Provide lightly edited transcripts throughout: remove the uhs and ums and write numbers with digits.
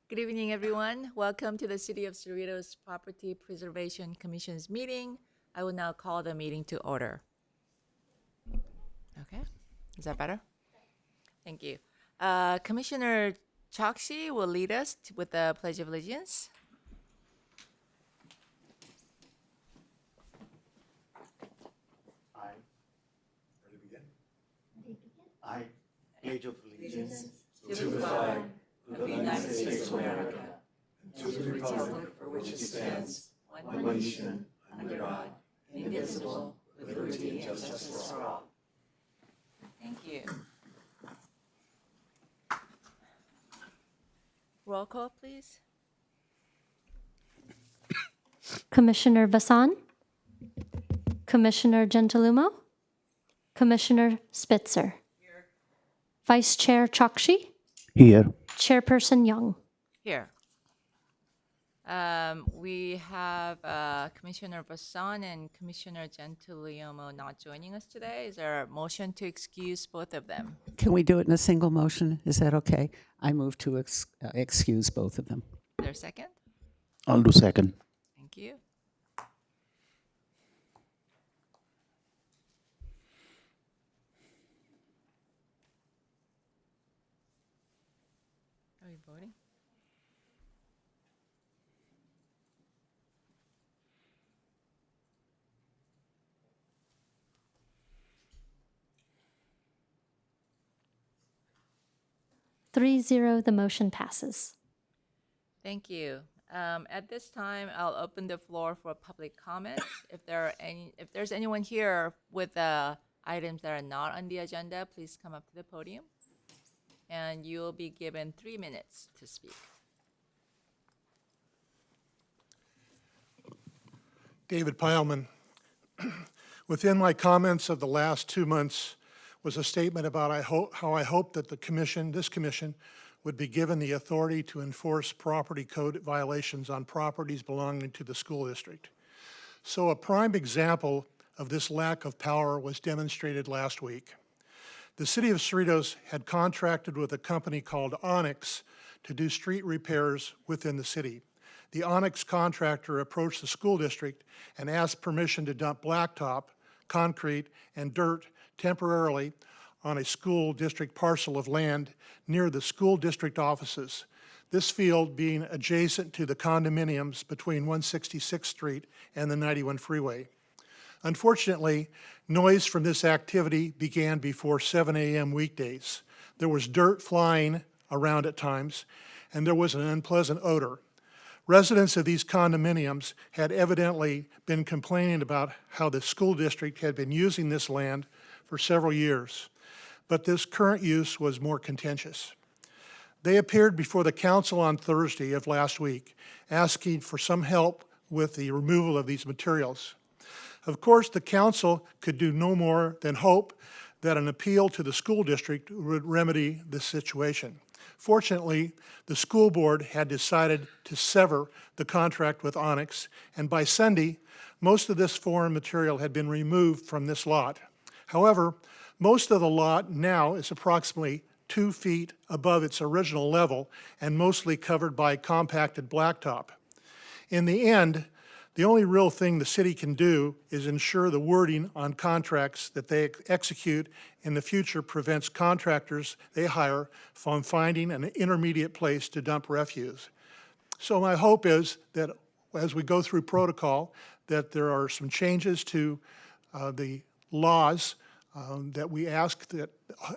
Good evening, everyone. Welcome to the City of Cerritos Property Preservation Commission's meeting. I will now call the meeting to order. Okay, is that better? Thank you. Commissioner Chokshi will lead us with the Pledge of Allegiance. I, ready to begin? I pledge of allegiance To the flag of the United States of America, and to the republic for which it stands, one nation, under God, indivisible, with liberty and justice for all. Thank you. Roll call, please. Commissioner Vasan, Commissioner Gentilumo, Commissioner Spitzer, Vice Chair Chokshi, Here. Chairperson Young. Here. We have Commissioner Vassan and Commissioner Gentilomo not joining us today. Is there a motion to excuse both of them? Can we do it in a single motion? Is that okay? I move to excuse both of them. Is there a second? I'll do second. Thank you. Are we voting? Three zero, the motion passes. Thank you. At this time, I'll open the floor for public comments. If there's anyone here with items that are not on the agenda, please come up to the podium. And you will be given 3 minutes to speak. David Pileman. Within my comments of the last 2 months was a statement about how I hope that this commission, would be given the authority to enforce property code violations on properties belonging to the school district. So a prime example of this lack of power was demonstrated last week. The City of Cerritos had contracted with a company called Onyx to do street repairs within the city. The Onyx contractor approached the school district and asked permission to dump blacktop, concrete, and dirt temporarily on a school district parcel of land near the school district offices. This field being adjacent to the condominiums between 166th Street and the 91 freeway. Unfortunately, noise from this activity began before 7 a.m. weekdays. There was dirt flying around at times, and there was an unpleasant odor. Residents of these condominiums had evidently been complaining about how the school district had been using this land for several years, but this current use was more contentious. They appeared before the council on Thursday of last week, asking for some help with the removal of these materials. Of course, the council could do no more than hope that an appeal to the school district would remedy this situation. Fortunately, the school board had decided to sever the contract with Onyx, and by Sunday, most of this foreign material had been removed from this lot. However, most of the lot now is approximately 2 feet above its original level and mostly covered by compacted blacktop. In the end, the only real thing the city can do is ensure the wording on contracts that they execute in the future prevents contractors they hire from finding an intermediate place to dump refuse. So my hope is that as we go through protocol, that there are some changes to the laws that we ask that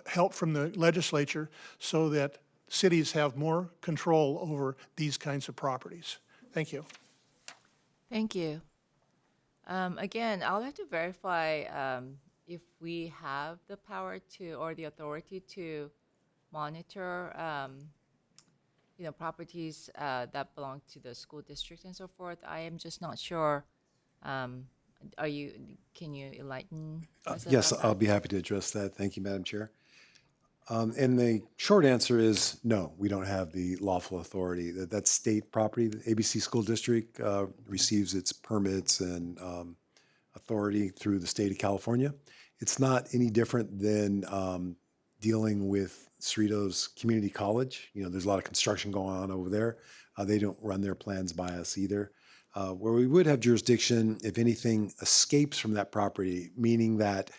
help from the legislature so that cities have more control over these kinds of properties. Thank you. Thank you. Again, I'll have to verify if we have the power to or the authority to monitor, properties that belong to the school district and so forth. I am just not sure. Can you enlighten us Yes, about I'll that? be happy to address that. Thank you, Madam Chair. And the short answer is no, we don't have the lawful authority. That's state property. The ABC School District receives its permits and authority through the state of California. It's not any different than dealing with Cerritos Community College. You know, there's a lot of construction going on over there. They don't run their plans by us either. Where we would have jurisdiction if anything escapes from that property, meaning that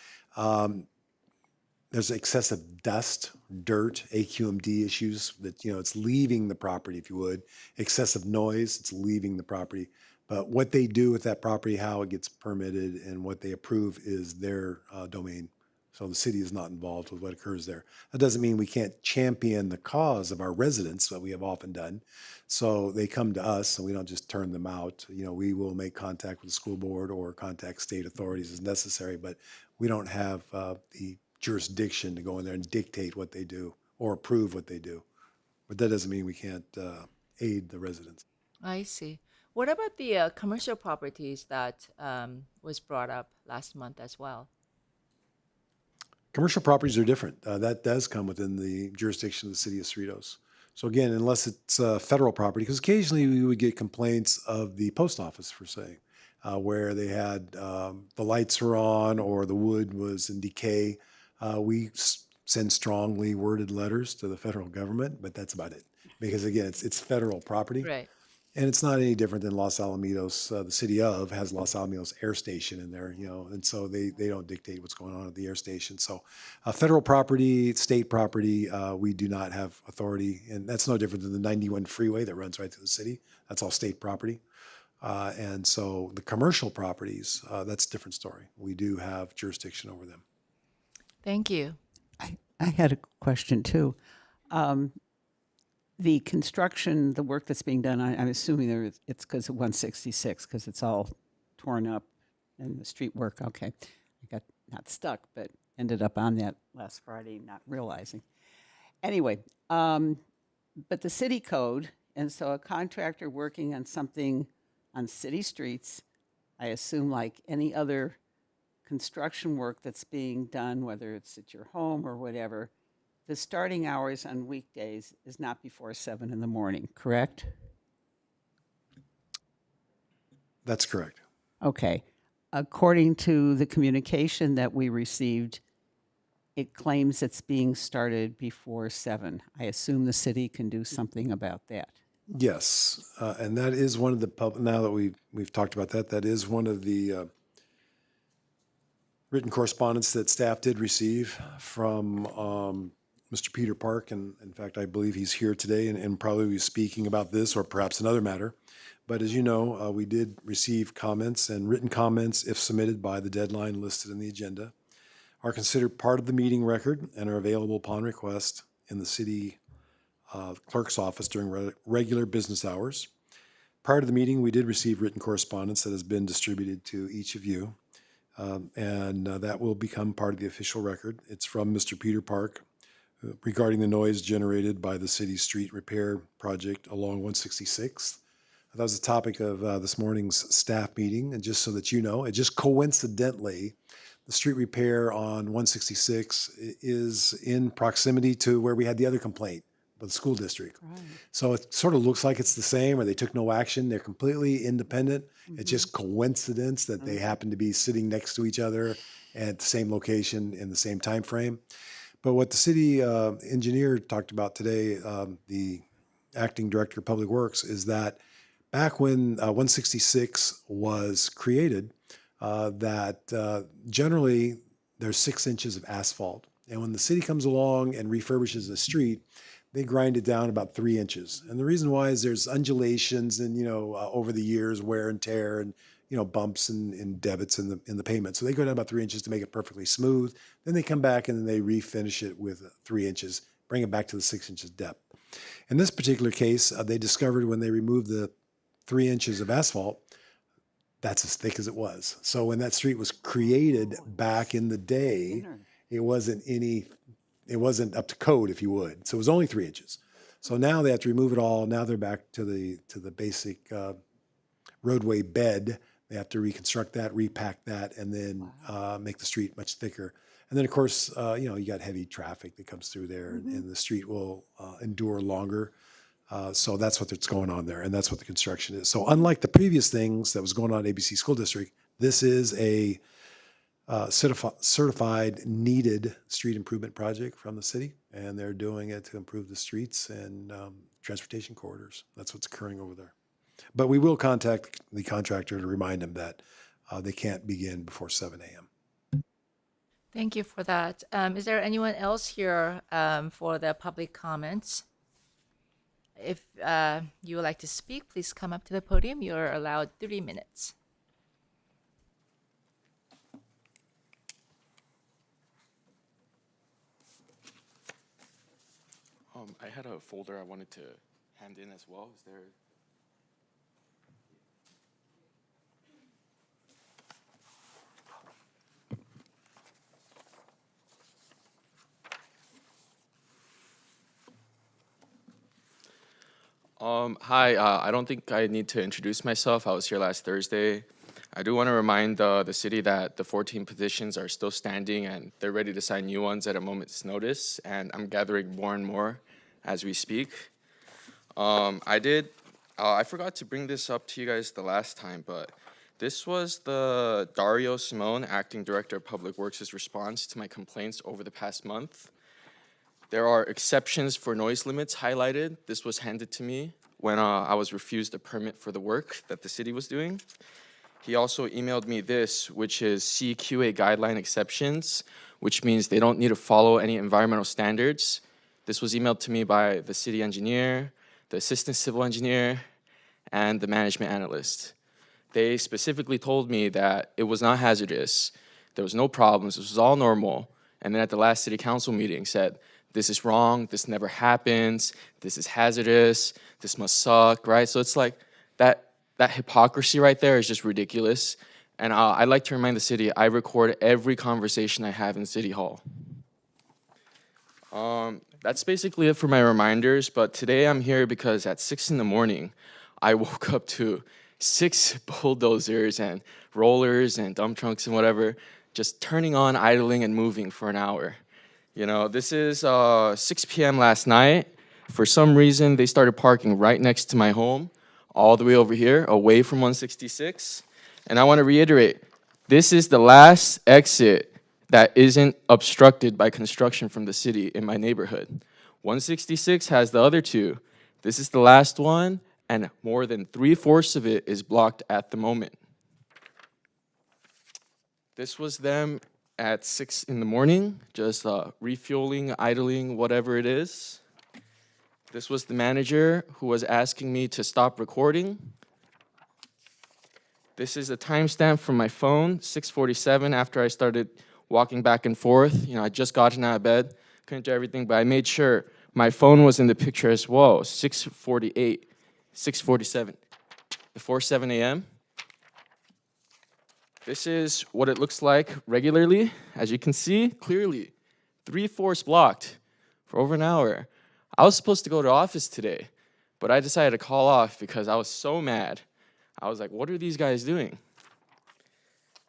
there's excessive dust, dirt, AQMD issues that, you know, it's leaving the property, if you would. Excessive noise, it's leaving the property. But what they do with that property, how it gets permitted, and what they approve is their domain. So the city is not involved with what occurs there. That doesn't mean we can't champion the cause of our residents, that we have often done. So they come to us, and we don't just turn them out. You know, we will make contact with the school board or contact state authorities as necessary, but we don't have the jurisdiction to go in there and dictate what they do or approve what they do. But that doesn't mean we can't aid the residents. I see. What about the commercial properties that was brought up last month as well? Commercial properties are different. That does come within the jurisdiction of the city of Cerritos. So again, unless it's federal property, because occasionally we would get complaints of the post office, for say, where they had the lights were on or the wood was in decay. We send strongly worded letters to the federal government, but that's about it. Because again, it's federal property. Right. And it's not any different than Los Alamitos. The city of has Los Alamitos Air Station in there, you know, and so they don't dictate what's going on at the air station. So federal property, state property, we do not have authority. And that's no different than the 91 freeway that runs right through the city. That's all state property. And so the commercial properties, that's a different story. We do have jurisdiction over them. Thank you. I had a question too. The construction, the work that's being done, I'm assuming it's because of 166, because it's all torn up and the street work. Okay. I got not stuck, but ended up on that last Friday, not realizing. Anyway, but the city code, and so a contractor working on something on city streets, I assume like any other construction work that's being done, whether it's at your home or whatever, the starting hours on weekdays is not before 7 in the morning, correct? That's correct. Okay. According to the communication that we received, it claims it's being started before 7. I assume the city can do something about that. Yes, and that is one of the now that we've talked about that, that is one of the written correspondence that staff did receive from Mr. Peter Park, and in fact, I believe he's here today and probably be speaking about this or perhaps another matter. But as you know, we did receive comments, and written comments, if submitted by the deadline listed in the agenda, are considered part of the meeting record and are available upon request in the city clerk's office during regular business hours. Prior to the meeting, we did receive written correspondence that has been distributed to each of you, and that will become part of the official record. It's from Mr. Peter Park regarding the noise generated by the city's street repair project along 166. That was the topic of this morning's staff meeting, and just so that you know, it just coincidentally, the street repair on 166 is in proximity to where we had the other complaint by the school district. Right. So it sort of looks like it's the same, or they took no action. They're completely independent. It's just coincidence that they happen to be sitting next to each other at the same location in the same time frame. But what the city engineer talked about today, the acting director of public works, is that back when 166 was created, that generally there's 6 inches of asphalt. And when the city comes along and refurbishes a street, they grind it down about 3 inches. And the reason why is there's undulations and, you know, over the years, wear and tear and, you know, bumps and debits in the pavement. So they go down about 3 inches to make it perfectly smooth. Then they come back and then they refinish it with 3 inches, bring it back to the 6 inches depth. In this particular case, they discovered when they removed the 3 inches of asphalt, that's as thick as it was. So when that street was created back in the day, it wasn't up to code, if you would. So it was only 3 inches. So now they have to remove it all. Now they're back to the basic roadway bed. They have to reconstruct that, repack that, and then make the street much thicker. And then, of course, you know, you got heavy traffic that comes through there, and the street will endure longer. So that's what's going on there, and that's what the construction is. So unlike the previous things that was going on at ABC School District, this is a certified needed street improvement project from the city, and they're doing it to improve the streets and transportation corridors. That's what's occurring over there. But we will contact the contractor to remind them that they can't begin before 7 a.m. Thank you for that. Is there anyone else here for the public comments? If you would like to speak, please come up to the podium. You're allowed 3 minutes. I had a folder I wanted to hand in as well. Is there? Hi, I don't think I need to introduce myself. I was here last Thursday. I do want to remind the city that the 14 petitions are still standing and they're ready to sign new ones at a moment's notice. And I'm gathering more and more as we speak. I forgot to bring this up to you guys the last time, but this was the Dario Simone, Acting Director of Public Works' response to my complaints over the past month. There are exceptions for noise limits highlighted. This was handed to me when I was refused a permit for the work that the city was doing. He also emailed me this, which is CQA guideline exceptions, which means they don't need to follow any environmental standards. This was emailed to me by the city engineer, the assistant civil engineer, and the management analyst. They specifically told me that it was not hazardous, there was no problems, this was all normal. And then at the last city council meeting said, this is wrong, this never happens, this is hazardous, this must suck, right? So it's like that hypocrisy right there is just ridiculous. And I'd like to remind the city, I record every conversation I have in City Hall. That's basically it for my reminders, but today I'm here because at 6 in the morning, I woke up to 6 bulldozers and rollers and dump trucks and whatever, just turning on, idling, and moving for an hour. You know, this is 6 p.m. last night. For some reason, they started parking right next to my home, all the way over here, away from 166. And I want to reiterate, this is the last exit that isn't obstructed by construction from the city in my neighborhood. 166 has the other two. This is the last one, and more than 3/4 of it is blocked at the moment. This was them at 6 in the morning, just refueling, idling, whatever it is. This was the manager who was asking me to stop recording. This is a timestamp from my phone, 6:47, after I started walking back and forth. You know, I just gotten out of bed, couldn't do everything, but I made sure my phone was in the picture as well, 6:48, 6:47, before 7 a.m. This is what it looks like regularly. As you can see, clearly, 3/4 blocked for over an hour. I was supposed to go to office today, but I decided to call off because I was so mad. I was like, what are these guys doing?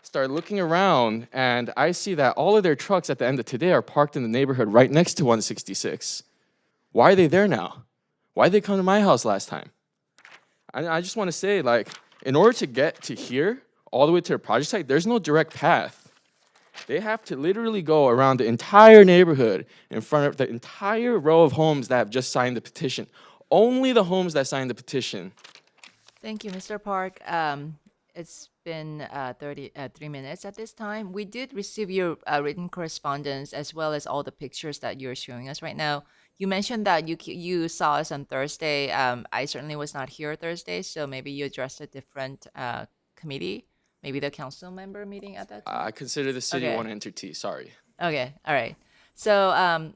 Started looking around, and I see that all of their trucks at the end of today are parked in the neighborhood right next to 166. Why are they there now? Why did they come to my house last time? I just want to say, like, in order to get to here, all the way to the project site, there's no direct path. They have to literally go around the entire neighborhood in front of the entire row of homes that have just signed the petition. Only the homes that signed the petition. Thank you, Mr. Park. It's been 3 minutes at this time. We did receive your written correspondence as well as all the pictures that you're showing us right now. You mentioned that you saw us on Thursday. I certainly was not here Thursday, so maybe you addressed a different committee, maybe the council member meeting at that time. I consider the city Okay. one entity, sorry. Okay, all right. So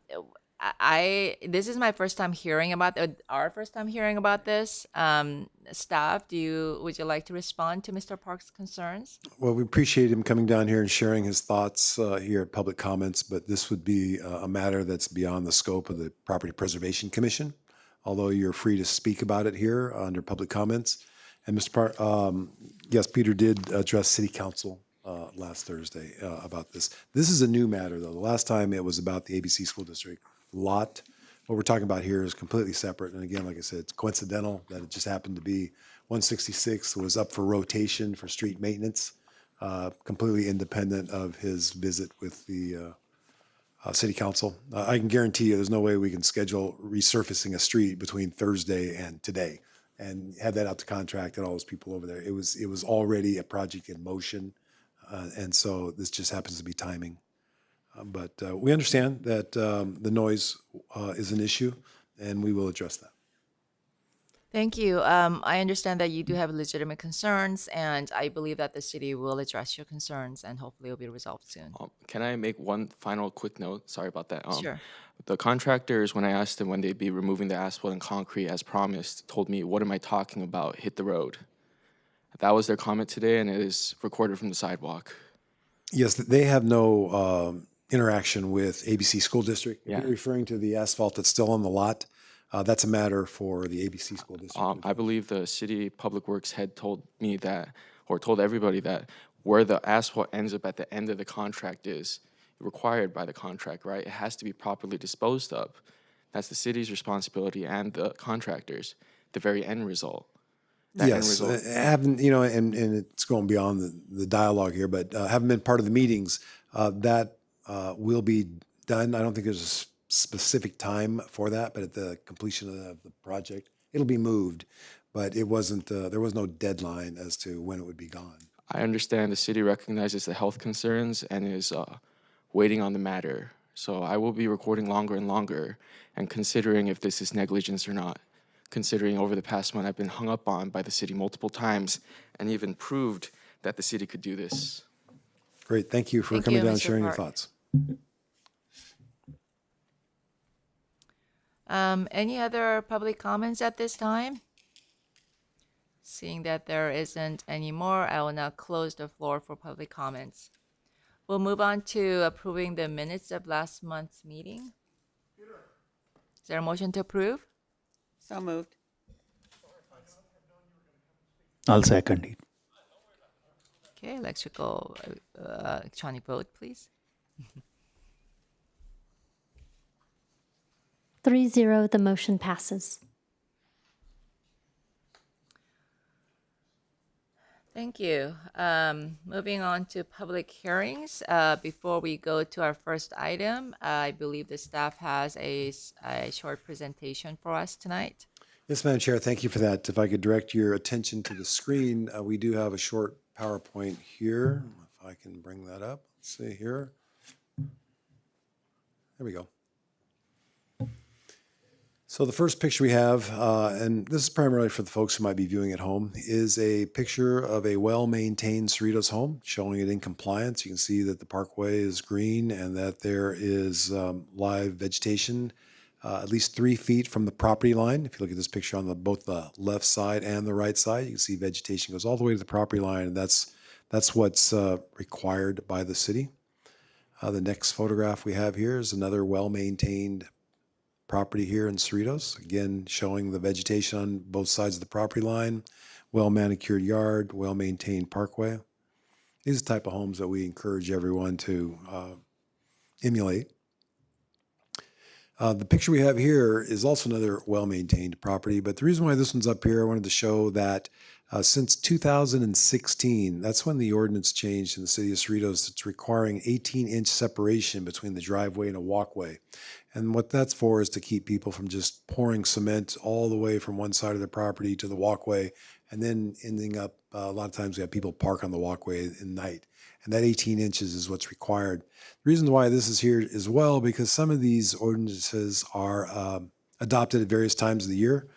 this is my first time hearing about our first time hearing about this. Staff, would you like to respond to Mr. Park's concerns? Well, we appreciate him coming down here and sharing his thoughts here at Public Comments, but this would be a matter that's beyond the scope of the Property Preservation Commission, although you're free to speak about it here under Public Comments. And Mr. Park, yes, Peter did address City Council last Thursday about this. This is a new matter, though. The last time it was about the ABC School District lot. What we're talking about here is completely separate. And again, like I said, it's coincidental that it just happened to be 166 was up for rotation for street maintenance. completely independent of his visit with the city council. I can guarantee you, there's no way we can schedule resurfacing a street between Thursday and today and have that out to contract and all those people over there. It was already a project in motion, and so this just happens to be timing. But we understand that the noise is an issue, and we will address that. Thank you. I understand that you do have legitimate concerns, and I believe that the city will address your concerns, and hopefully it'll be resolved soon. Can I make one final quick note? Sorry about that. Sure. The contractors, when I asked them when they'd be removing the asphalt and concrete as promised, told me, "What am I talking about? Hit the road." That was their comment today, and it is recorded from the sidewalk. Yes, they have no interaction with ABC School District. If Yeah. you're referring to the asphalt that's still on the lot, that's a matter for the ABC School District. I believe the city public works head told me that, or told everybody that, where the asphalt ends up at the end of the contract is required by the contract, right? It has to be properly disposed of. That's the city's responsibility and the contractors, the very end result. That end Yes, result. having, and it's going beyond the dialogue here, but having been part of the meetings, that will be done. I don't think there's a specific time for that, but at the completion of the project, it'll be moved. But it wasn't, there was no deadline as to when it would be gone. I understand the city recognizes the health concerns and is waiting on the matter. So I will be recording longer and longer and considering if this is negligence or not. Considering over the past month I've been hung up on by the city multiple times and even proved that the city could do this. Great, thank you for Thank coming you, down and Mr. sharing your Park. thoughts. Any other public comments at this time? Seeing that there isn't any more, I will now close the floor for public comments. We'll move on to approving the minutes of last month's meeting. Is there a motion to approve? So moved. I'll second it. Okay, electronic vote, please. 3-0, the motion passes. Thank you. Moving on to public hearings. Before we go to our first item, I believe the staff has a short presentation for us tonight. Yes, Madam Chair, thank you for that. If I could direct your attention to the screen, we do have a short PowerPoint here. If I can bring that up, let's see here. There we go. So the first picture we have, and this is primarily for the folks who might be viewing at home, is a picture of a well-maintained Cerritos home, showing it in compliance. You can see that the parkway is green and that there is live vegetation at least 3 feet from the property line. If you look at this picture on both the left side and the right side, you can see vegetation goes all the way to the property line, and that's what's required by the city. The next photograph we have here is another well-maintained property here in Cerritos, again showing the vegetation on both sides of the property line, well-manicured yard, well-maintained parkway. These are the type of homes that we encourage everyone to emulate. The picture we have here is also another well-maintained property, but the reason why this one's up here, I wanted to show that since 2016, that's when the ordinance changed in the city of Cerritos. It's requiring 18-inch separation between the driveway and a walkway. And what that's for is to keep people from just pouring cement all the way from one side of their property to the walkway and then ending up, a lot of times we have people park on the walkway at night. And that 18 inches is what's required. The reason why this is here as well, because some of these ordinances are adopted at various times of the year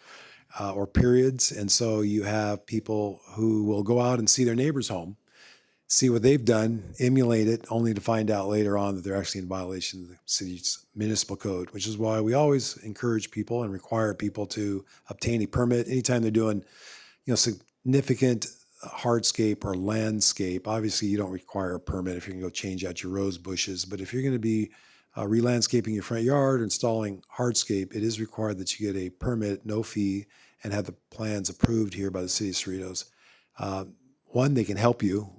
or periods. And so you have people who will go out and see their neighbor's home, see what they've done, emulate it, only to find out later on that they're actually in violation of the city's municipal code, which is why we always encourage people and require people to obtain a permit anytime they're doing, significant hardscape or landscape. Obviously, you don't require a permit if you're going to go change out your rose bushes, but if you're going to be re-landscaping your front yard, installing hardscape, it is required that you get a permit, no fee, and have the plans approved here by the city of Cerritos. One, they can help you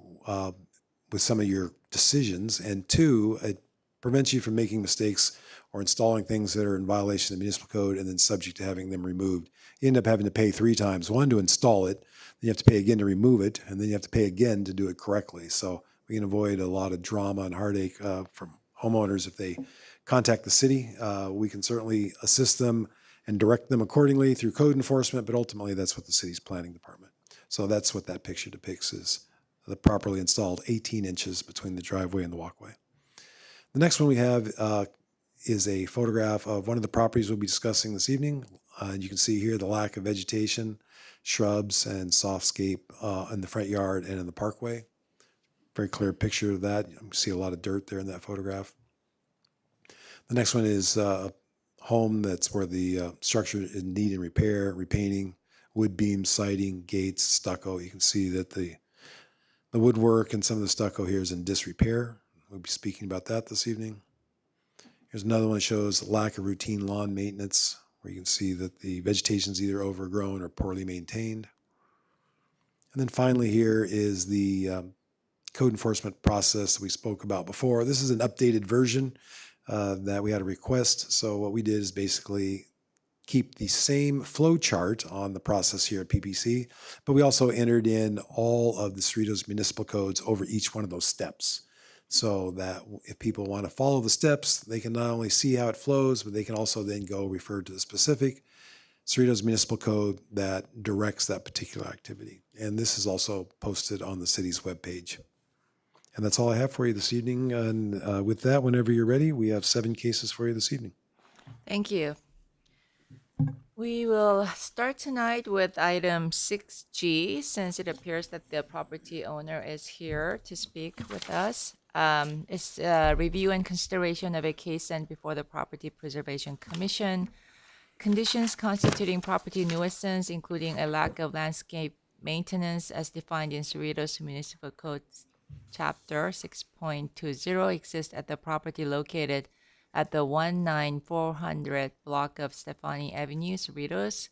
with some of your decisions, and two, it prevents you from making mistakes or installing things that are in violation of the municipal code and then subject to having them removed. You end up having to pay 3 times. One, to install it, you have to pay again to remove it, and then you have to pay again to do it correctly. So we can avoid a lot of drama and heartache from homeowners if they contact the city. We can certainly assist them and direct them accordingly through code enforcement, but ultimately that's what the city's planning department. So that's what that picture depicts, is the properly installed 18 inches between the driveway and the walkway. The next one we have is a photograph of one of the properties we'll be discussing this evening. You can see here the lack of vegetation, shrubs, and softscape in the front yard and in the parkway. Very clear picture of that. You can see a lot of dirt there in that photograph. The next one is a home that's where the structure is in need of repair, repainting, wood beams, siding, gates, stucco. You can see that the woodwork and some of the stucco here is in disrepair. We'll be speaking about that this evening. Here's another one that shows lack of routine lawn maintenance, where you can see that the vegetation is either overgrown or poorly maintained. And then finally here is the code enforcement process that we spoke about before. This is an updated version that we had a request. So what we did is basically keep the same flow chart on the process here at PPC, but we also entered in all of the Cerritos municipal codes over each one of those steps, so that if people want to follow the steps, they can not only see how it flows, but they can also then go refer to the specific Cerritos municipal code that directs that particular activity. And this is also posted on the city's webpage. And that's all I have for you this evening. And with that, whenever you're ready, we have 7 cases for you this evening. Thank you. We will start tonight with item 6G, since it appears that the property owner is here to speak with us. It's a review and consideration of a case sent before the Property Preservation Commission. Conditions constituting property nuisance, including a lack of landscape maintenance as defined in Cerritos Municipal Code Chapter 6.20, exist at the property located at the 19400 block of Stefani Avenue, Cerritos,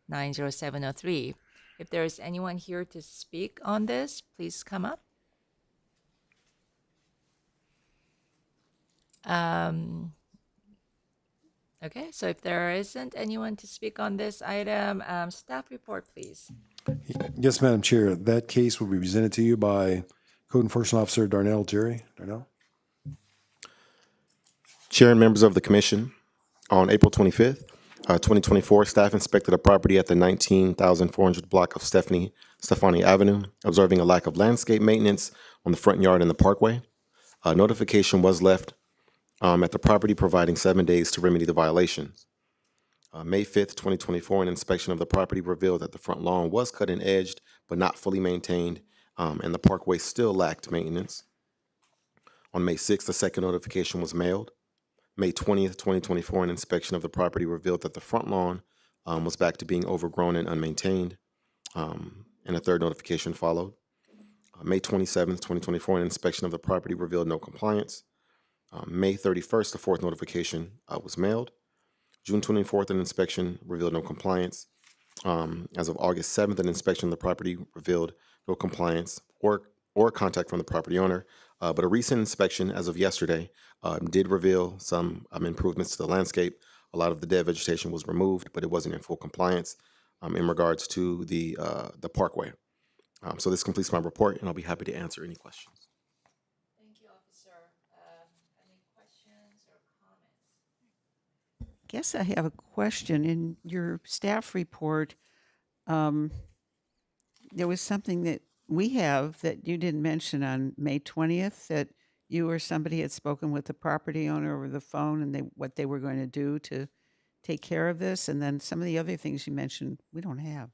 90703. If there is anyone here to speak on this, please come up. Okay, so if there isn't anyone to speak on this item, staff report, please. Yes, Madam Chair. That case will be presented to you by Code Enforcement Officer Darnell Jerry. Darnell? Chair and members of the commission, on April 25th, 2024, staff inspected a property at the 19,400 block of Stefani Avenue, observing a lack of landscape maintenance on the front yard and the parkway. A notification was left at the property providing 7 days to remedy the violations. May 5th, 2024, an inspection of the property revealed that the front lawn was cut and edged, but not fully maintained, and the parkway still lacked maintenance. On May 6th, a second notification was mailed. May 20th, 2024, an inspection of the property revealed that the front lawn was back to being overgrown and unmaintained, and a third notification followed. May 27th, 2024, an inspection of the property revealed no compliance. May 31st, the fourth notification was mailed. June 24th, an inspection revealed no compliance. As of August 7th, an inspection of the property revealed no compliance or contact from the property owner. But a recent inspection, as of yesterday, did reveal some improvements to the landscape. A lot of the dead vegetation was removed, but it wasn't in full compliance in regards to the parkway. So this completes my report, and I'll be happy to answer any questions. Thank you, officer. Any questions or comments? Guess I have a question. In your staff report, there was something that we have that you didn't mention on May 20th, that you or somebody had spoken with the property owner over the phone and what they were going to do to take care of this. And then some of the other things you mentioned, we don't have.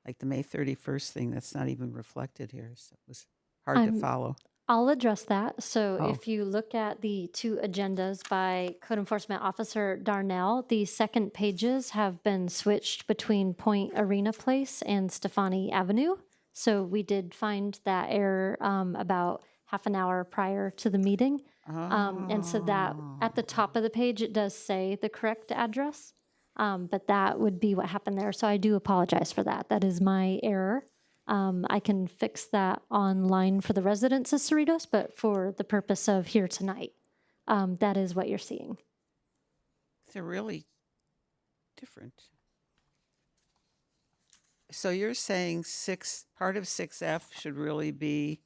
Like the May 31st thing, that's not even reflected here. So it was hard to follow. I'll address that. So Oh. if you look at the 2 agendas by Code Enforcement Officer Darnell, the second pages have been switched between Point Arena Place and Stefani Avenue. So we did find that error about half an hour prior to the meeting. And so that at the top of the page, it does say the correct address, but that would be what happened there. So I do apologize for that. That is my error. I can fix that online for the residents of Cerritos, but for the purpose of here tonight, that is what you're seeing. They're really different. So you're saying part of 6F should really be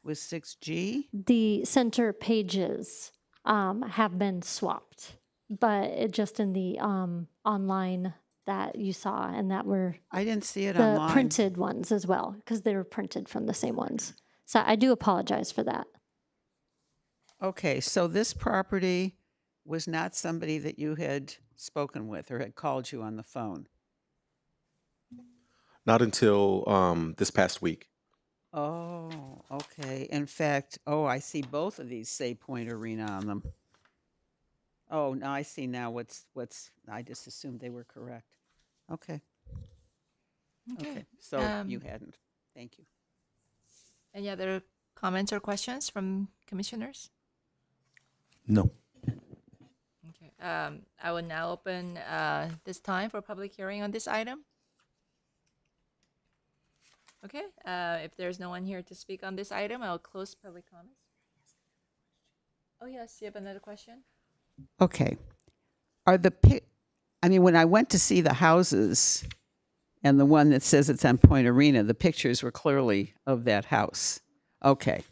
with 6G? The center pages have been swapped, but it just in the online that you saw and that were I didn't see it the online. printed ones as well, because they were printed from the same ones. So I do apologize for that. Okay, so this property was not somebody that you had spoken with or had called you on the phone? Not until this past week. Oh, okay. In fact, oh, I see both of these say Point Arena on them. Oh, now I see now I just assumed they were correct. Okay, okay. So you hadn't. Thank you. Any other comments or questions from commissioners? No. Okay. I will now open this time for public hearing on this item. Okay. If there's no one here to speak on this item, I'll close public comments. Oh yes, you have another question? Okay. I mean, when I went to see the houses and the one that says it's on Point Arena, the pictures were clearly of that house. Okay.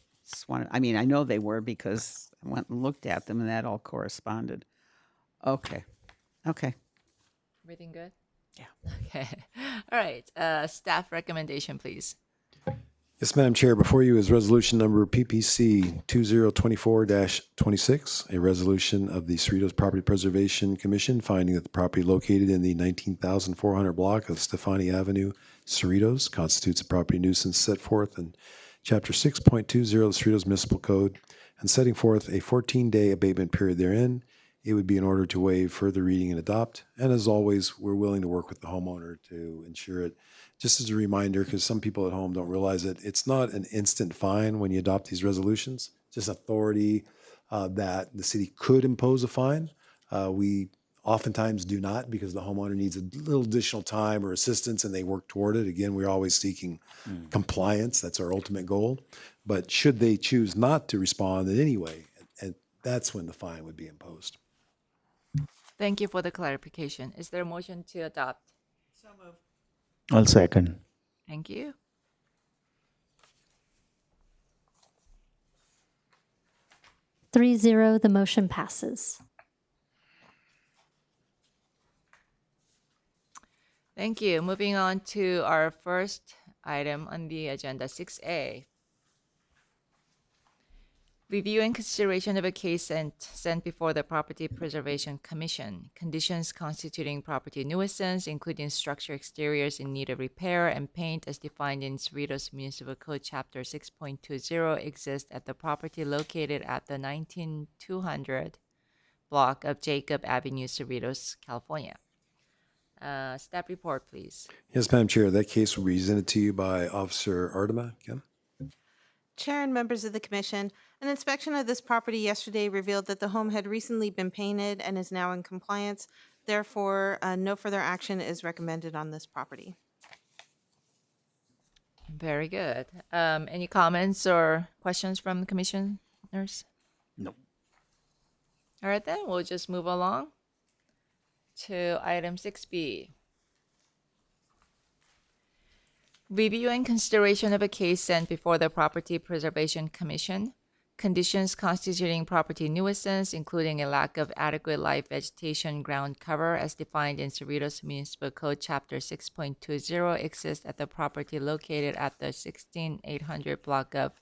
I mean, I know they were because I went and looked at them and that all corresponded. Okay. Okay. Everything good? Yeah. Okay. All right. Staff recommendation, please. Yes, Madam Chair, before you is resolution number PPC 2024-26, a resolution of the Cerritos Property Preservation Commission finding that the property located in the 19,400 block of Stefani Avenue, Cerritos, constitutes a property nuisance set forth in Chapter 6.20 of the Cerritos Municipal Code and setting forth a 14-day abatement period therein. It would be in order to waive further reading and adopt. And as always, we're willing to work with the homeowner to ensure it. Just as a reminder, because some people at home don't realize it, it's not an instant fine when you adopt these resolutions. It's just authority that the city could impose a fine. We oftentimes do not because the homeowner needs a little additional time or assistance and they work toward it. Again, we're always seeking compliance. That's our ultimate goal. But should they choose not to respond in any way, and that's when the fine would be imposed. Thank you for the clarification. Is there a motion to adopt? So moved. I'll second. Thank you. Three zero, the motion passes. Thank you. Moving on to our first item on the agenda, 6A. Review and consideration of a case sent before the Property Preservation Commission. Conditions constituting property nuisance, including structure exteriors in need of repair and paint as defined in Cerritos Municipal Code Chapter 6.20 exist at the property located at the 19200 block of Jacob Avenue, Cerritos, California. Staff report, please. Yes, Madam Chair, that case will be presented to you by Officer Ardema. Kim? Chair and members of the commission, an inspection of this property yesterday revealed that the home had recently been painted and is now in compliance. Therefore, no further action is recommended on this property. Very good. Any comments or questions from the commissioners? No. All right, then we'll just move along to item 6B. Review and consideration of a case sent before the Property Preservation Commission. Conditions constituting property nuisance, including a lack of adequate live vegetation ground cover as defined in Cerritos Municipal Code Chapter 6.20 exist at the property located at the 16800 block of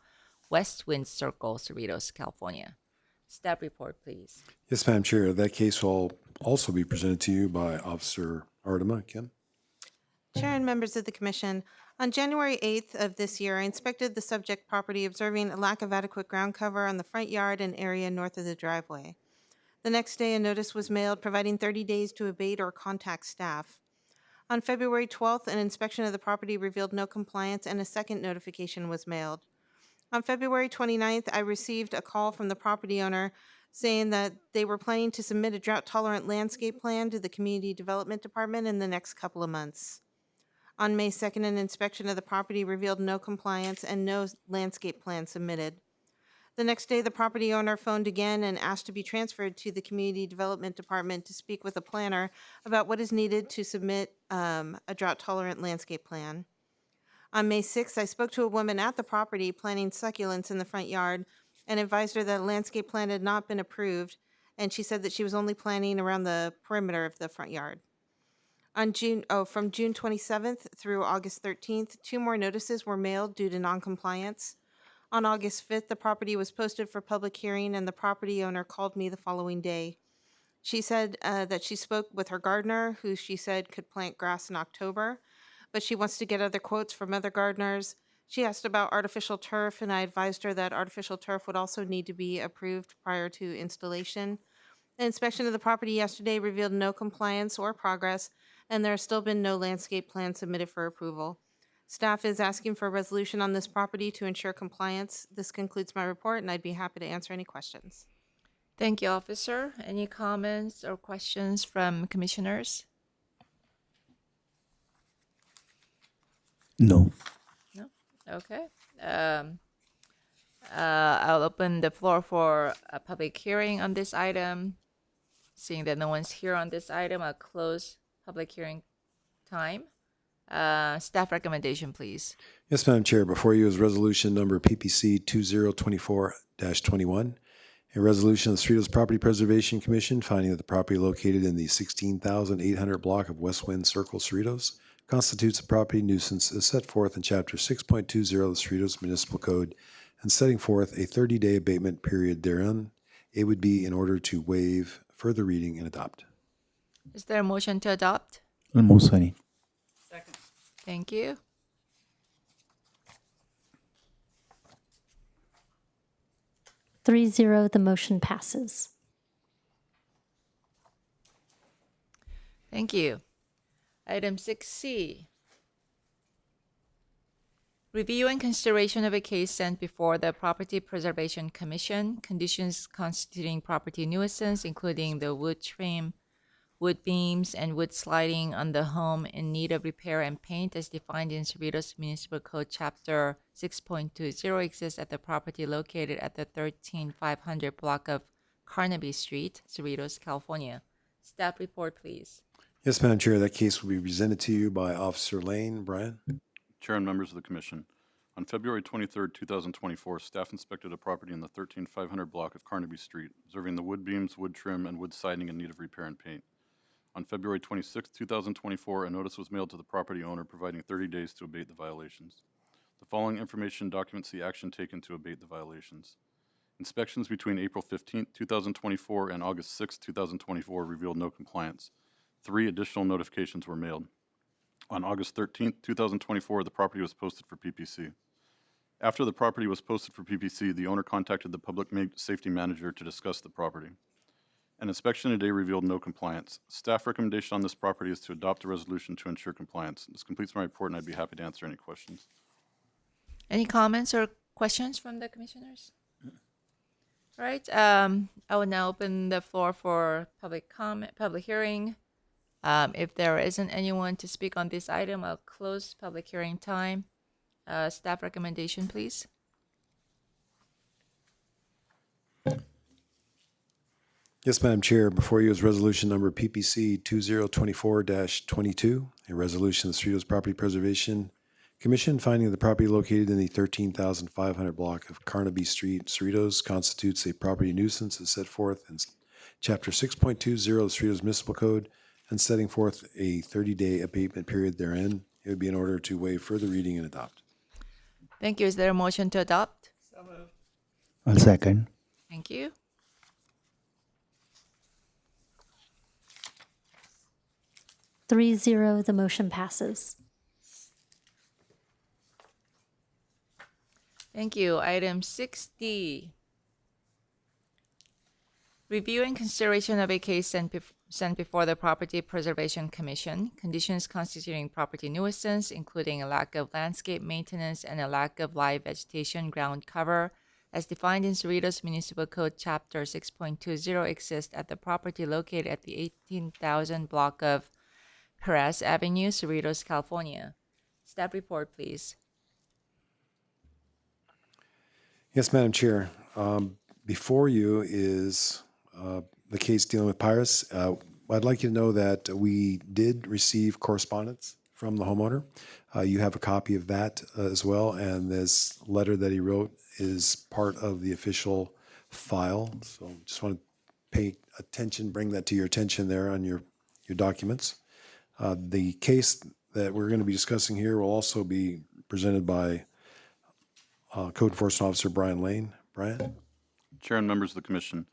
West Wind Circle, Cerritos, California. Staff report, please. Yes, Madam Chair, that case will also be presented to you by Officer Ardema. Kim? Chair and members of the commission, on January 8th of this year, I inspected the subject property, observing a lack of adequate ground cover on the front yard and area north of the driveway. The next day, a notice was mailed providing 30 days to abate or contact staff. On February 12th, an inspection of the property revealed no compliance and a second notification was mailed. On February 29th, I received a call from the property owner saying that they were planning to submit a drought-tolerant landscape plan to the Community Development Department in the next couple of months. On May 2nd, an inspection of the property revealed no compliance and no landscape plan submitted. The next day, the property owner phoned again and asked to be transferred to the Community Development Department to speak with a planner about what is needed to submit a drought-tolerant landscape plan. On May 6th, I spoke to a woman at the property planting succulents in the front yard and advised her that a landscape plan had not been approved, and she said that she was only planting around the perimeter of the front yard. From June 27th through August 13th, 2 more notices were mailed due to noncompliance. On August 5th, the property was posted for public hearing, and the property owner called me the following day. She said that she spoke with her gardener, who she said could plant grass in October, but she wants to get other quotes from other gardeners. She asked about artificial turf, and I advised her that artificial turf would also need to be approved prior to installation. The inspection of the property yesterday revealed no compliance or progress, and there has still been no landscape plan submitted for approval. Staff is asking for a resolution on this property to ensure compliance. This concludes my report, and I'd be happy to answer any questions. Thank you, officer. Any comments or questions from commissioners? No. No? Okay. I'll open the floor for a public hearing on this item. Seeing that no one's here on this item, I'll close public hearing time. Staff recommendation, please. Yes, Madam Chair. Before you is resolution number PPC 2024-21, a resolution of the Cerritos Property Preservation Commission finding that the property located in the 16,800 block of West Wind Circle, Cerritos, constitutes a property nuisance as set forth in Chapter 6.20 of the Cerritos Municipal Code and setting forth a 30-day abatement period therein. It would be in order to waive further reading and adopt. Is there a motion to adopt? I'll move, Sunny. Thank you. Three zero, the motion passes. Thank you. Item 6C. Review and consideration of a case sent before the Property Preservation Commission, conditions constituting property nuisance, including the wood trim, wood beams, and wood sliding on the home in need of repair and paint as defined in Cerritos Municipal Code Chapter 6.20 exists at the property located at the 13500 block of Carnaby Street, Cerritos, California. Staff report, please. Yes, Madam Chair. That case will be presented to you by Officer Lane. Brian? Chair and members of the Commission. On February 23, 2024, staff inspected a property in the 13500 block of Carnaby Street, observing the wood beams, wood trim, and wood siding in need of repair and paint. On February 26, 2024, a notice was mailed to the property owner providing 30 days to abate the violations. The following information documents the action taken to abate the violations. Inspections between April 15, 2024 and August 6, 2024 revealed no compliance. 3 additional notifications were mailed. On August 13, 2024, the property was posted for PPC. After the property was posted for PPC, the owner contacted the public safety manager to discuss the property. An inspection today revealed no compliance. Staff recommendation on this property is to adopt a resolution to ensure compliance. This completes my report, and I'd be happy to answer any questions. Any comments or questions from the commissioners? All right. I will now open the floor for public comment, public hearing. If there isn't anyone to speak on this item, I'll close public hearing time. Staff recommendation, please. Yes, Madam Chair. Before you is resolution number PPC 2024-22, a resolution of the Cerritos Property Preservation Commission finding the property located in the 13,500 block of Carnaby Street, Cerritos, constitutes a property nuisance as set forth in Chapter 6.20 of the Cerritos Municipal Code and setting forth a 30-day abatement period therein. It would be in order to waive further reading and adopt. Thank you. Is there a motion to adopt? I'll second. Thank you. Three zero, the motion passes. Thank you. Item 6D. Review and consideration of a case sent before the Property Preservation Commission, conditions constituting property nuisance, including a lack of landscape maintenance and a lack of live vegetation ground cover, as defined in Cerritos Municipal Code Chapter 6.20 exist at the property located at the 18,000 block of Perez Avenue, Cerritos, California. Staff report, please. Yes, Madam Chair. Before you is the case dealing with Pyrus. I'd like you to know that we did receive correspondence from the homeowner. You have a copy of that as well, and this letter that he wrote is part of the official file. So just want to pay attention, bring that to your attention there on your documents. The case that we're going to be discussing here will also be presented by Code Enforcement Officer Brian Lane. Brian? Chair and members of the commission,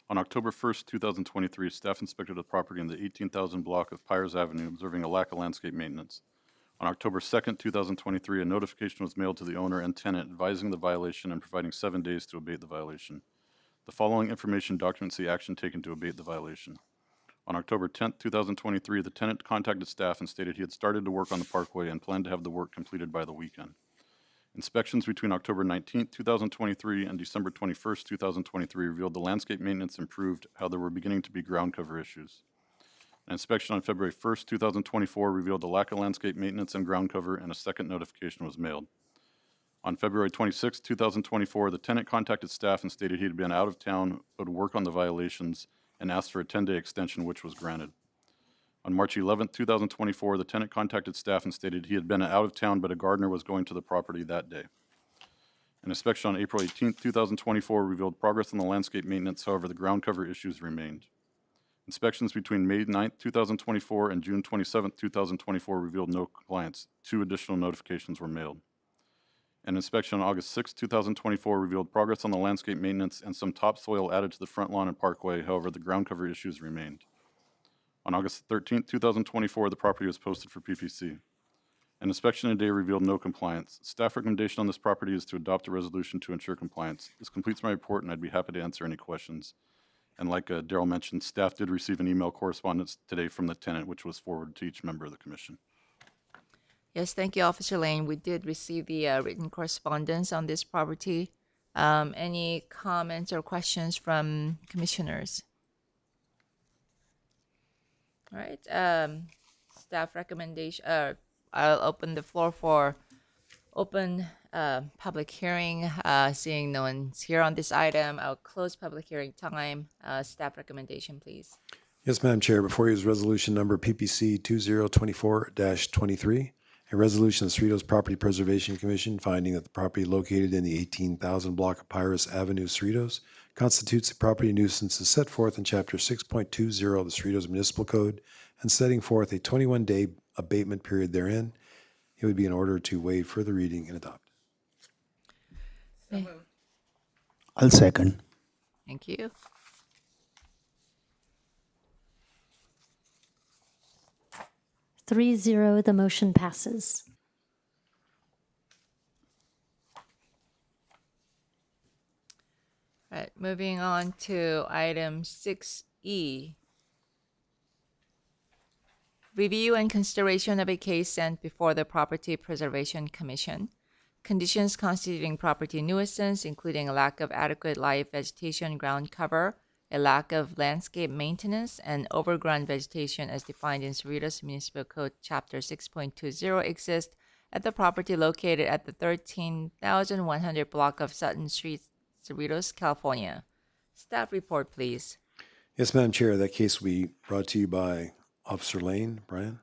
on October 1st, 2023, staff inspected a property in the 18,000 block of Pyers Avenue, observing a lack of landscape maintenance. On October 2nd, 2023, a notification was mailed to the owner and tenant advising the violation and providing 7 days to abate the violation. The following information documents the action taken to abate the violation. On October 10th, 2023, the tenant contacted staff and stated he had started to work on the parkway and planned to have the work completed by the weekend. Inspections between October 19th, 2023 and December 21st, 2023 revealed the landscape maintenance improved, how there were beginning to be ground cover issues. An inspection on February 1st, 2024 revealed the lack of landscape maintenance and ground cover, and a second notification was mailed. On February 26, 2024, the tenant contacted staff and stated he had been out of town but would work on the violations and asked for a 10-day extension, which was granted. On March 11, 2024, the tenant contacted staff and stated he had been out of town but a gardener was going to the property that day. An inspection on April 18, 2024 revealed progress on the landscape maintenance, however, the ground cover issues remained. Inspections between May 9, 2024 and June 27, 2024 revealed no compliance. 2 additional notifications were mailed. An inspection on August 6, 2024 revealed progress on the landscape maintenance and some topsoil added to the front lawn and parkway, however, the ground cover issues remained. On August 13, 2024, the property was posted for PPC. An inspection today revealed no compliance. Staff recommendation on this property is to adopt a resolution to ensure compliance. This completes my report, and I'd be happy to answer any questions. And like Daryl mentioned, staff did receive an email correspondence today from the tenant, which was forwarded to each member of the commission. Yes, thank you, Officer Lane. We did receive the written correspondence on this property. Any comments or questions from commissioners? All right, staff recommendation, I'll open the floor for open public hearing. Seeing no one's here on this item, I'll close public hearing time. Staff recommendation, please. Yes, Madam Chair. Before you is resolution number PPC 2024-23, a resolution of the Cerritos Property Preservation Commission finding that the property located in the 18,000 block of Pyrus Avenue, Cerritos, constitutes a property nuisance as set forth in Chapter 6.20 of the Cerritos Municipal Code and setting forth a 21-day abatement period therein. It would be in order to waive further reading and adopt. I'll second. Thank you. Three zero, the motion passes. All right, moving on to item 6E. Review and consideration of a case sent before the Property Preservation Commission. Conditions constituting property nuisance, including a lack of adequate live vegetation ground cover, a lack of landscape maintenance, and overgrown vegetation as defined in Cerritos Municipal Code Chapter 6.20 exist at the property located at the 13,100 block of Sutton Street, Cerritos, California. Staff report, please. Yes, Madam Chair. That case will be brought to you by Officer Lane. Brian?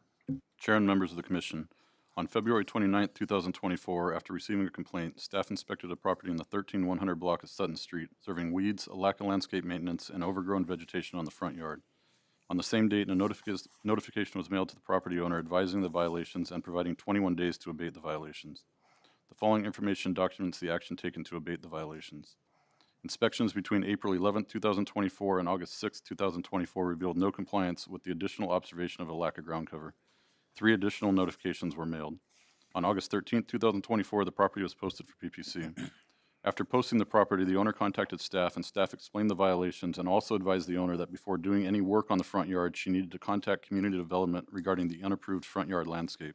Chair and members of the commission, on February 29, 2024, after receiving a complaint, staff inspected a property in the 13,100 block of Sutton Street, observing weeds, a lack of landscape maintenance, and overgrown vegetation on the front yard. On the same date, a notification was mailed to the property owner advising the violations and providing 21 days to abate the violations. The following information documents the action taken to abate the violations. Inspections between April 11, 2024 and August 6, 2024 revealed no compliance with the additional observation of a lack of ground cover. 3 additional notifications were mailed. On August 13, 2024, the property was posted for PPC. After posting the property, the owner contacted staff, and staff explained the violations and also advised the owner that before doing any work on the front yard, she needed to contact community development regarding the unapproved front yard landscape.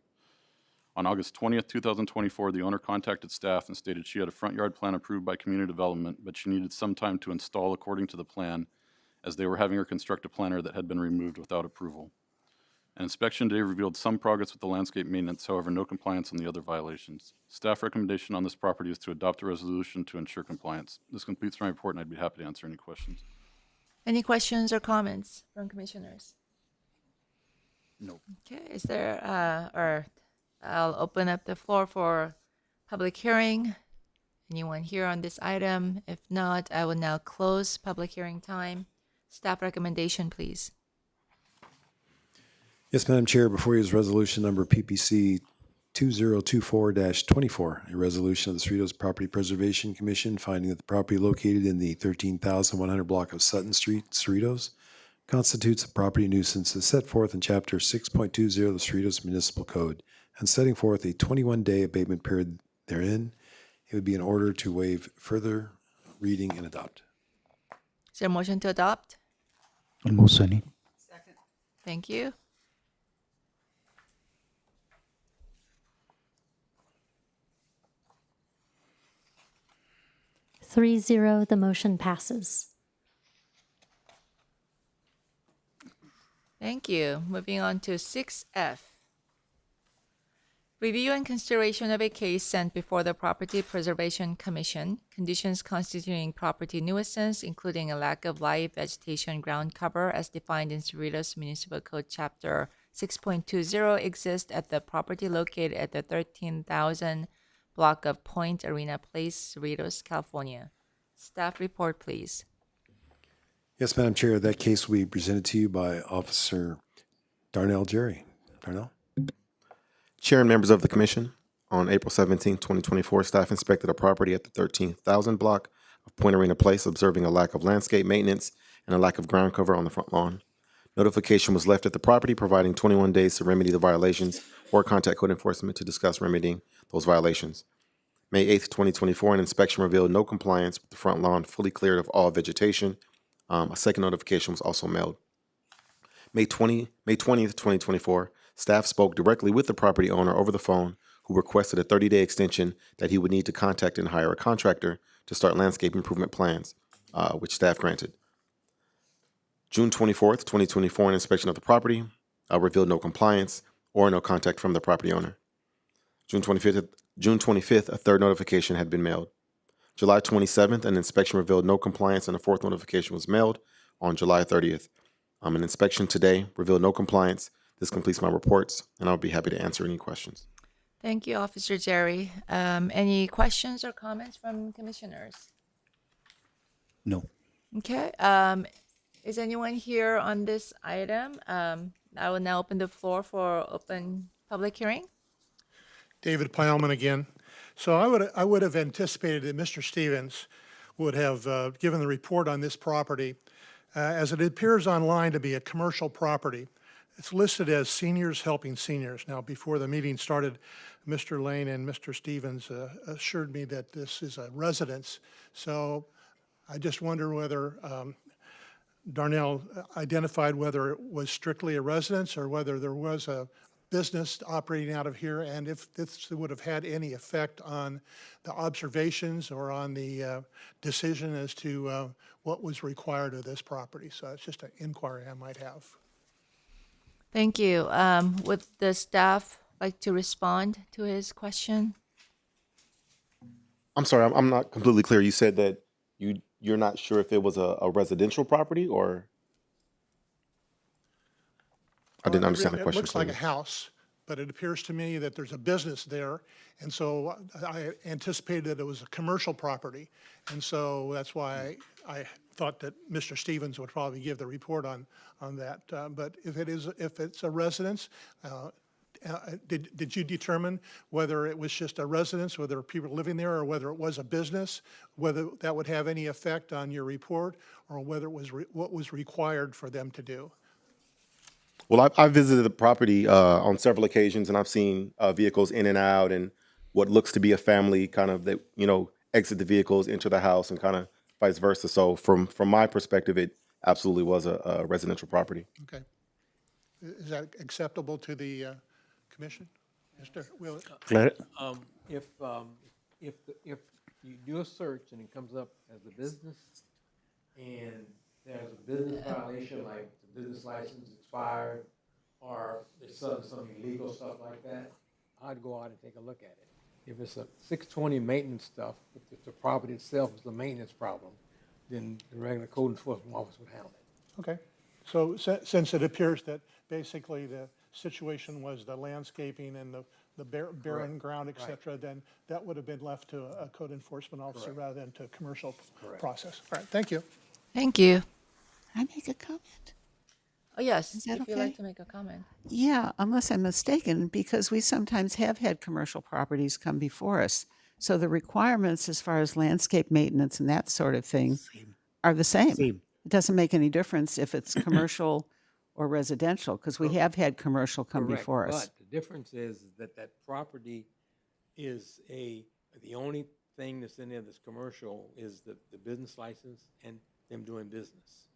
On August 20, 2024, the owner contacted staff and stated she had a front yard plan approved by community development, but she needed some time to install according to the plan, as they were having her construct a planter that had been removed without approval. An inspection today revealed some progress with the landscape maintenance, however, no compliance on the other violations. Staff recommendation on this property is to adopt a resolution to ensure compliance. This completes my report, and I'd be happy to answer any questions. Any questions or comments from commissioners? No. Okay, is there, or I'll open up the floor for public hearing. Anyone here on this item? If not, I will now close public hearing time. Staff recommendation, please. Yes, Madam Chair, before you is resolution number PPC 2024-24, a resolution of the Cerritos Property Preservation Commission finding that the property located in the 13,100 block of Sutton Street, Cerritos, constitutes a property nuisance as set forth in Chapter 6.20 of the Cerritos Municipal Code, and setting forth a 21-day abatement period therein. It would be in order to waive further reading and adopt. Is there a motion to adopt? I'll move, Sunny. Thank you. Three zero, the motion passes. Thank you. Moving on to 6F. Review and consideration of a case sent before the Property Preservation Commission. Conditions constituting property nuisance, including a lack of live vegetation ground cover as defined in Cerritos Municipal Code Chapter 6.20, exist at the property located at the 13,000 block of Point Arena Place, Cerritos, California. Staff report, please. Yes, Madam Chair, that case will be presented to you by Officer Darnell Jerry. Darnell? Chair and members of the commission, on April 17, 2024, staff inspected a property at the 13,000 block of Point Arena Place, observing a lack of landscape maintenance and a lack of ground cover on the front lawn. Notification was left at the property, providing 21 days to remedy the violations or contact code enforcement to discuss remedying those violations. May 8, 2024, an inspection revealed no compliance with the front lawn fully cleared of all vegetation. A second notification was also mailed. May 20th, 2024, staff spoke directly with the property owner over the phone, who requested a 30-day extension that he would need to contact and hire a contractor to start landscape improvement plans, which staff granted. June 24th, 2024, an inspection of the property revealed no compliance or no contact from the property owner. June 25th, a third notification had been mailed. July 27th, an inspection revealed no compliance and a fourth notification was mailed on July 30th. An inspection today revealed no compliance. This completes my reports, and I'll be happy to answer any questions. Thank you, Officer Jerry. Any questions or comments from commissioners? No. Okay. Is anyone here on this item? I will now open the floor for open public hearing. David Pyleman again. So I would have anticipated that Mr. Stevens would have given the report on this property. As it appears online to be a commercial property, it's listed as Seniors Helping Seniors. Now, before the meeting started, Mr. Lane and Mr. Stevens assured me that this is a residence. So I just wonder whether Darnell identified whether it was strictly a residence or whether there was a business operating out of here, and if this would have had any effect on the observations or on the decision as to what was required of this property. So it's just an inquiry I might have. Thank you. Would the staff like to respond to his question? I'm sorry, I'm not completely clear. You said that you're not sure if it was a residential property or? I didn't understand the question. It looks like a house, but it appears to me that there's a business there. And so I anticipated that it was a commercial property. And so that's why I thought that Mr. Stevens would probably give the report on that. But if it's a residence, did you determine whether it was just a residence, whether people living there, or whether it was a business, whether that would have any effect on your report, or whether it was what was required for them to do? Well, I visited the property on several occasions, and I've seen vehicles in and out, and what looks to be a family kind of that exit the vehicles, enter the house, and kind of vice versa. So from my perspective, it absolutely was a residential property. Okay. Is that acceptable to the commission? Mr. Willett? If you do a search and it comes up as a business and there's a business violation, like the business license expired, or there's some illegal stuff like that, I'd go out and take a look at it. If it's a 620 maintenance stuff, if the property itself is the maintenance problem, then the regular code enforcement officer would handle it. Okay. So since it appears that basically the situation was the landscaping and the barren ground, et cetera, then that would have been left to a code enforcement officer rather than to a commercial process. All right, thank you. Thank you. I make a comment? Oh, yes, Is that if you'd like okay? to make a comment. Yeah, unless I'm mistaken, because we sometimes have had commercial properties come before us. So the requirements as far as landscape maintenance and that sort of thing are the same. Same. It doesn't make any difference if it's commercial or residential, because we have had commercial come Correct, before us. But the difference is that that property is the only thing that's in there that's commercial is the business license and them doing business.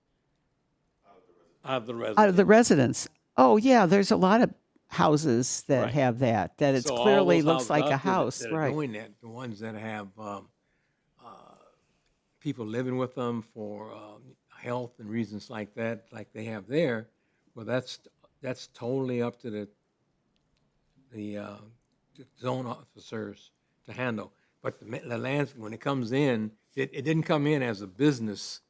Out of the residence. Out of the residence. Oh, yeah, there's a lot of houses that Right. have that it's So all clearly those looks houses like out a there house, that are right? doing that, the ones that have people living with them for health and reasons like that, like they have there, well, that's totally up to the zone officers to handle. But the land, when it comes in, it didn't come in as a business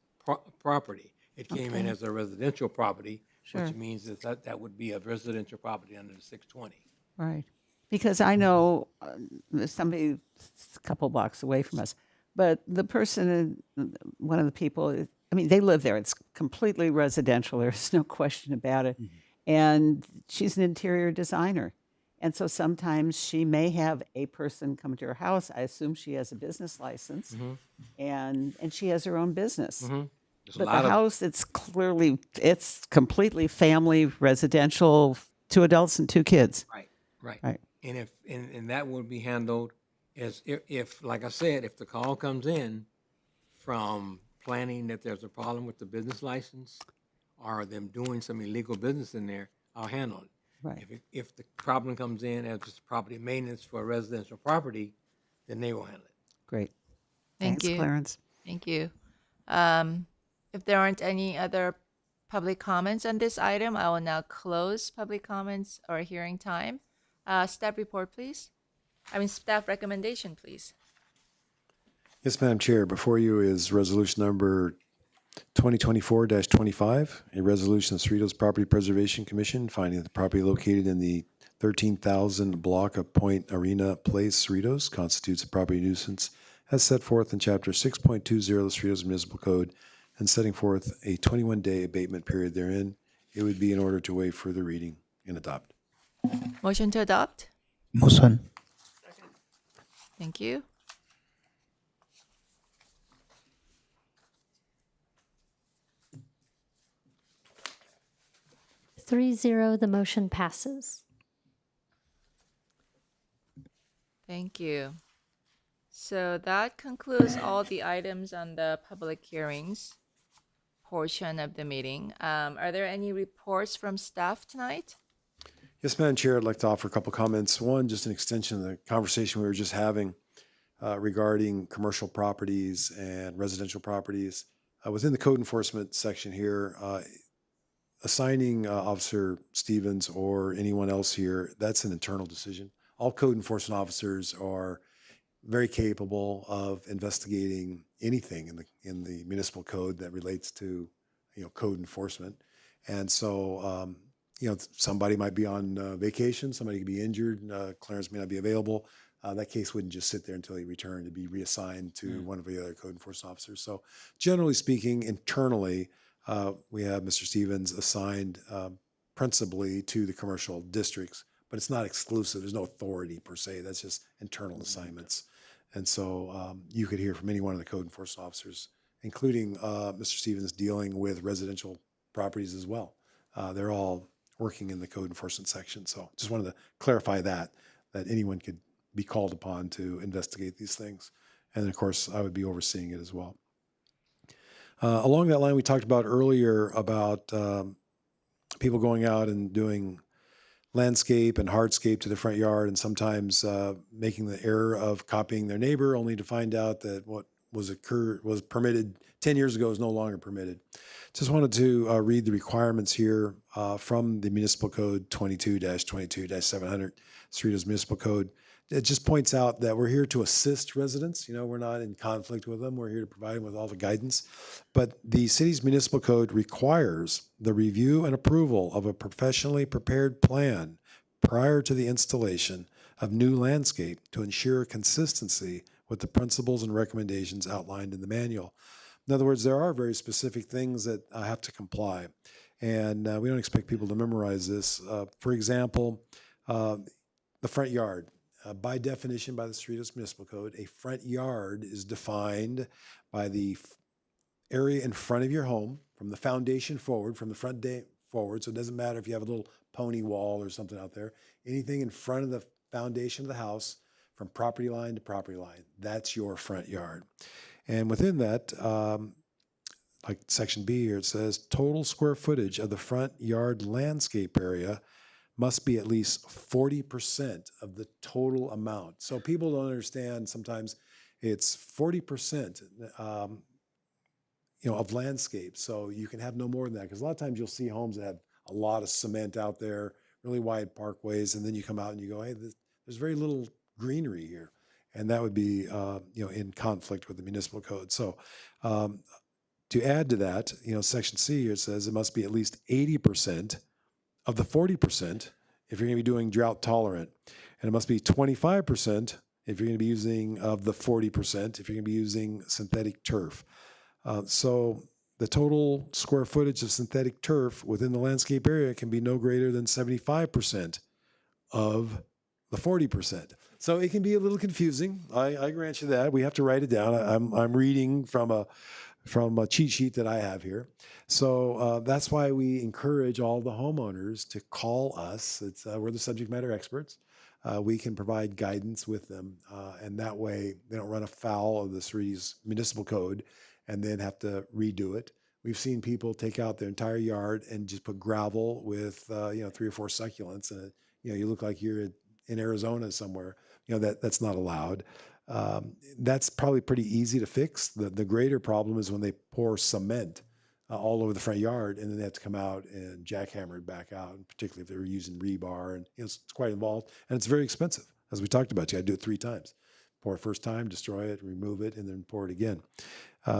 property. It came in as a residential property, Sure. which means that would be a residential property under the 620. Right. Because I know there's somebody a couple blocks away from us, but the person, one of the people, I mean, they live there. It's completely residential. There's no question about it. And she's an interior designer. And so sometimes she may have a person come to her house. I assume she has a business license, and she has her own business. There's a But lot the of house, it's completely family, residential, 2 adults and 2 kids. Right. Right. And and that would be handled as if, like I said, if the call comes in from planning that there's a problem with the business license or them doing some illegal business in there, I'll handle it. Right. If the problem comes in as just property maintenance for a residential property, then they will handle it. Great. Thank Thanks, you. Clarence. Thank you. If there aren't any other public comments on this item, I will now close public comments or hearing time. Staff report, please. Staff recommendation, please. Yes, Madam Chair, before you is resolution number 2024-25, a resolution of Cerritos Property Preservation Commission finding that the property located in the 13,000 block of Point Arena Place, Cerritos, constitutes a property nuisance as set forth in Chapter 6.20 of the Cerritos Municipal Code and setting forth a 21-day abatement period therein. It would be in order to waive further reading and adopt. Motion to adopt. Motion. Thank you. Three zero, the motion passes. Thank you. So that concludes all the items on the public hearings portion of the meeting. Are there any reports from staff tonight? Yes, Madam Chair, I'd like to offer a couple comments. One, just an extension of the conversation we were just having regarding commercial properties and residential properties. Within the code enforcement section here, assigning Officer Stevens or anyone else here, that's an internal decision. All code enforcement officers are very capable of investigating anything in the municipal code that relates to, code enforcement. And so, somebody might be on vacation, somebody could be injured, Clarence may not be available. That case wouldn't just sit there until he returned to be reassigned to one of the other code enforcement officers. So generally speaking, internally, we have Mr. Stevens assigned principally to the commercial districts, but it's not exclusive. There's no authority per se. That's just internal assignments. And so you could hear from any one of the code enforcement officers, including Mr. Stevens dealing with residential properties as well. They're all working in the code enforcement section. So just wanted to clarify that anyone could be called upon to investigate these things. And then, of course, I would be overseeing it as well. Along that line, we talked about earlier about people going out and doing landscape and hardscape to the front yard and sometimes making the error of copying their neighbor only to find out that what was permitted 10 years ago is no longer permitted. Just wanted to read the requirements here from the Municipal Code 22-22-700, Cerritos Municipal Code. It just points out that we're here to assist residents. You know, we're not in conflict with them. We're here to provide them with all the guidance. But the city's municipal code requires the review and approval of a professionally prepared plan prior to the installation of new landscape to ensure consistency with the principles and recommendations outlined in the manual. In other words, there are very specific things that have to comply. And we don't expect people to memorize this. For example, the front yard. By definition, by the Cerritos Municipal Code, a front yard is defined by the area in front of your home, from the foundation forward, from the front day forward. So it doesn't matter if you have a little pony wall or something out there. Anything in front of the foundation of the house, from property line to property line, that's your front yard. And within that, like section B here, it says total square footage of the front yard landscape area must be at least 40% of the total amount. So people don't understand sometimes it's 40%, of landscape. So you can have no more than that. Because a lot of times you'll see homes that have a lot of cement out there, really wide parkways, and then you come out and you go, hey, there's very little greenery here. And that would be, in conflict with the municipal code. So to add to that, section C here says it must be at least 80% of the 40% if you're going to be doing drought tolerant. And it must be 25% if you're going to be using of the 40% if you're going to be using synthetic turf. So the total square footage of synthetic turf within the landscape area can be no greater than 75% of the 40%. So it can be a little confusing. I grant you that. We have to write it down. I'm reading from a cheat sheet that I have here. So that's why we encourage all the homeowners to call us. We're the subject matter experts. We can provide guidance with them. And that way they don't run afoul of the Cerritos Municipal Code and then have to redo it. We've seen people take out their entire yard and just put gravel with 3 or 4 succulents. And you look like you're in Arizona somewhere. That's not allowed. That's probably pretty easy to fix. The greater problem is when they pour cement all over the front yard and then they have to come out and jackhammer it back out, and particularly if they were using rebar. And it's quite involved and it's very expensive. As we talked about, you got to do it 3 times. Pour it first time, destroy it, remove it, and then pour it again.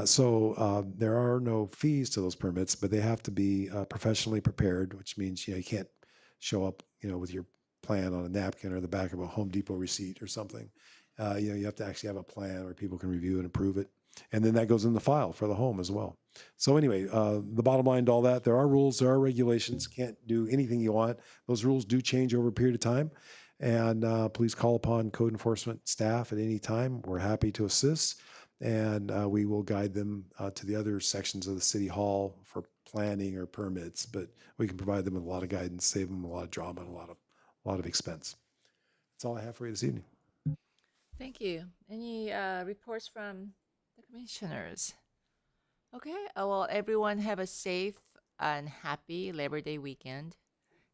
So there are no fees to those permits, but they have to be professionally prepared, which means you can't show up with your plan on a napkin or the back of a Home Depot receipt or something. You have to actually have a plan where people can review and approve it. And then that goes in the file for the home as well. So anyway, the bottom line to all that, there are rules, there are regulations, can't do anything you want. Those rules do change over a period of time. And please call upon code enforcement staff at any time. We're happy to assist. And we will guide them to the other sections of the city hall for planning or permits. But we can provide them with a lot of guidance, save them a lot of drama and a lot of expense. That's all I have for you this evening. Thank you. Any reports from the commissioners? Okay. Well, everyone have a safe and happy Labor Day weekend.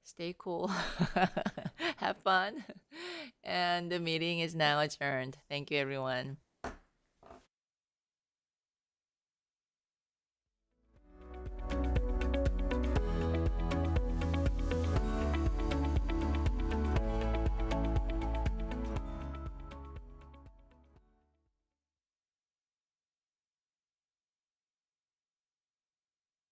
Stay cool. Have fun. And the meeting is now adjourned. Thank you, everyone.